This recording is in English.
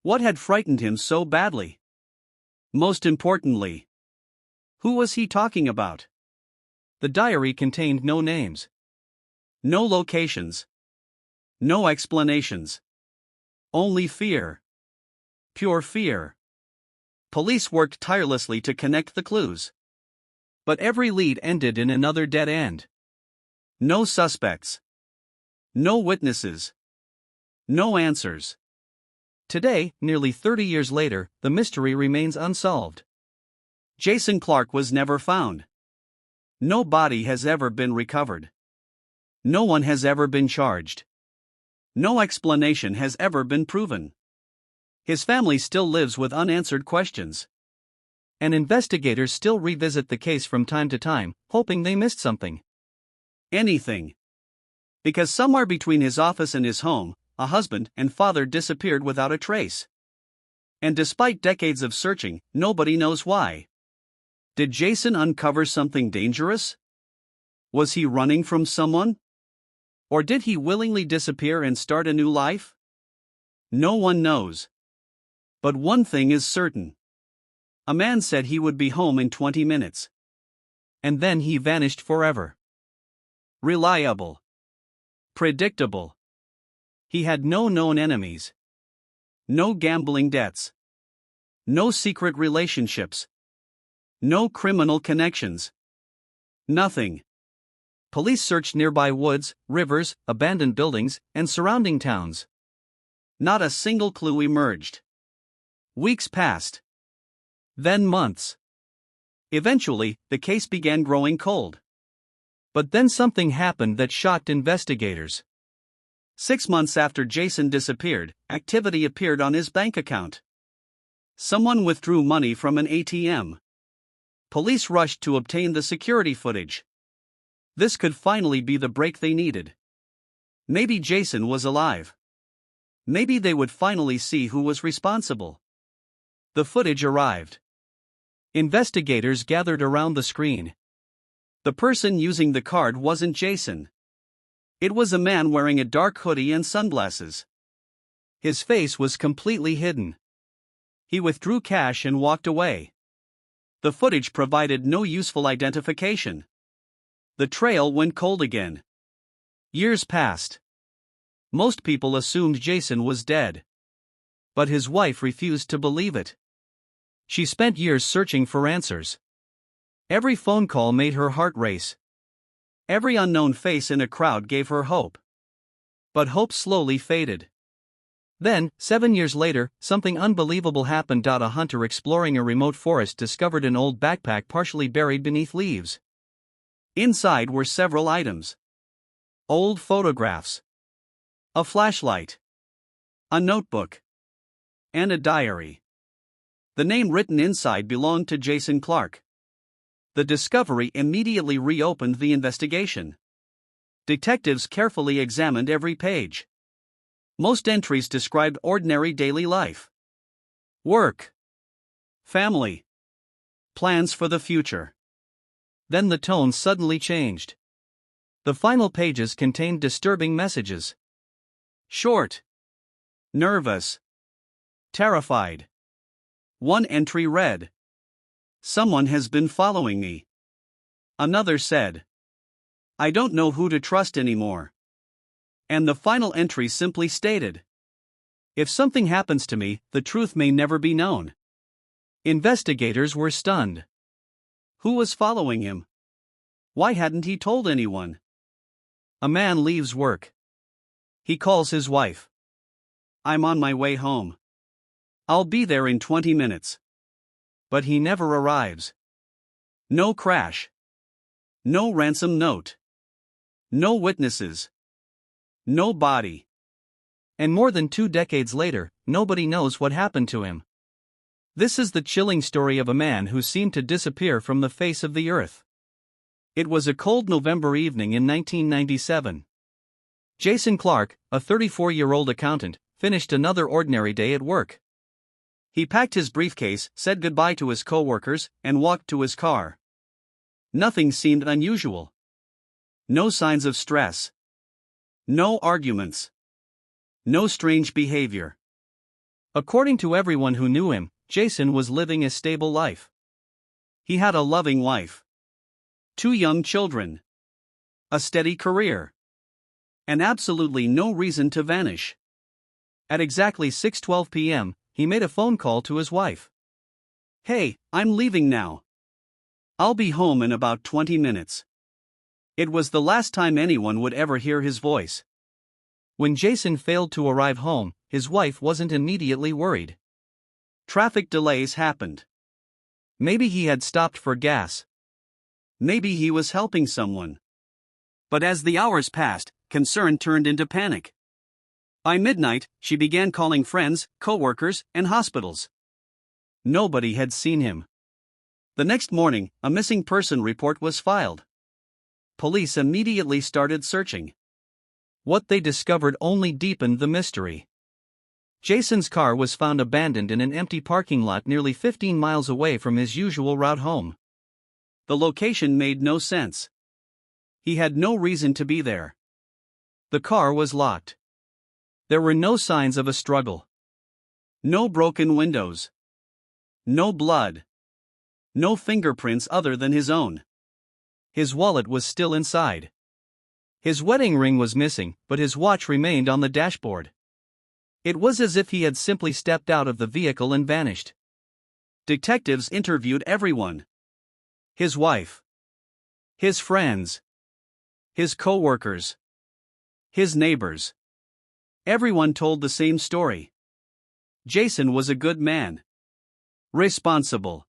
What had frightened him so badly? Most importantly, who was he talking about? The diary contained no names, no locations, no explanations. Only fear. Pure fear. Police worked tirelessly to connect the clues. But every lead ended in another dead end. No suspects. No witnesses. No answers. Today, nearly 30 years later, the mystery remains unsolved. Jason Clark was never found. No body has ever been recovered. No one has ever been charged. No explanation has ever been proven. His family still lives with unanswered questions. And investigators still revisit the case from time to time, hoping they missed something. Anything. Because somewhere between his office and his home, a husband and father disappeared without a trace. And despite decades of searching, nobody knows why. Did Jason uncover something dangerous? Was he running from someone? Or did he willingly disappear and start a new life? No one knows. But one thing is certain. A man said he would be home in 20 minutes. And then he vanished forever. Reliable. Predictable. He had no known enemies. No gambling debts. No secret relationships. No criminal connections. Nothing. Police searched nearby woods, rivers, abandoned buildings, and surrounding towns. Not a single clue emerged. Weeks passed. Then months. Eventually, the case began growing cold. But then something happened that shocked investigators. 6 months after Jason disappeared, activity appeared on his bank account. Someone withdrew money from an ATM. Police rushed to obtain the security footage. This could finally be the break they needed. Maybe Jason was alive. Maybe they would finally see who was responsible. The footage arrived. Investigators gathered around the screen. The person using the card wasn't Jason. It was a man wearing a dark hoodie and sunglasses. His face was completely hidden. He withdrew cash and walked away. The footage provided no useful identification. The trail went cold again. Years passed. Most people assumed Jason was dead. But his wife refused to believe it. She spent years searching for answers. Every phone call made her heart race. Every unknown face in a crowd gave her hope. But hope slowly faded. Then, 7 years later, something unbelievable happened. A hunter exploring a remote forest discovered an old backpack partially buried beneath leaves. Inside were several items. Old photographs. A flashlight. A notebook. And a diary. The name written inside belonged to Jason Clark. The discovery immediately reopened the investigation. Detectives carefully examined every page. Most entries described ordinary daily life. Work. Family. Plans for the future. Then the tone suddenly changed. The final pages contained disturbing messages. Short. Nervous. Terrified. One entry read, "Someone has been following me." Another said, "I don't know who to trust anymore." And the final entry simply stated, "If something happens to me, the truth may never be known." Investigators were stunned. Who was following him? Why hadn't he told anyone? A man leaves work. He calls his wife. "I'm on my way home. I'll be there in 20 minutes. But he never arrives. No crash. No ransom note. No witnesses. No body. And more than 2 decades later, nobody knows what happened to him. This is the chilling story of a man who seemed to disappear from the face of the earth. It was a cold November evening in 1997. Jason Clark, a 34-year-old accountant, finished another ordinary day at work. He packed his briefcase, said goodbye to his coworkers, and walked to his car. Nothing seemed unusual. No signs of stress. No arguments. No strange behavior. According to everyone who knew him, Jason was living a stable life. He had a loving wife, 2 young children, a steady career, and absolutely no reason to vanish. At exactly 6:12 p.m., he made a phone call to his wife. "Hey, I'm leaving now. I'll be home in about 20 minutes." It was the last time anyone would ever hear his voice. When Jason failed to arrive home, his wife wasn't immediately worried. Traffic delays happened. Maybe he had stopped for gas. Maybe he was helping someone. But as the hours passed, concern turned into panic. By midnight, she began calling friends, co-workers, and hospitals. Nobody had seen him. The next morning, a missing person report was filed. Police immediately started searching. What they discovered only deepened the mystery. Jason's car was found abandoned in an empty parking lot nearly 15 miles away from his usual route home. The location made no sense. He had no reason to be there. The car was locked. There were no signs of a struggle. No broken windows. No blood. No fingerprints other than his own. His wallet was still inside. His wedding ring was missing, but his watch remained on the dashboard. It was as if he had simply stepped out of the vehicle and vanished. Detectives interviewed everyone. His wife. His friends. His co-workers. His neighbors. Everyone told the same story. Jason was a good man. Responsible.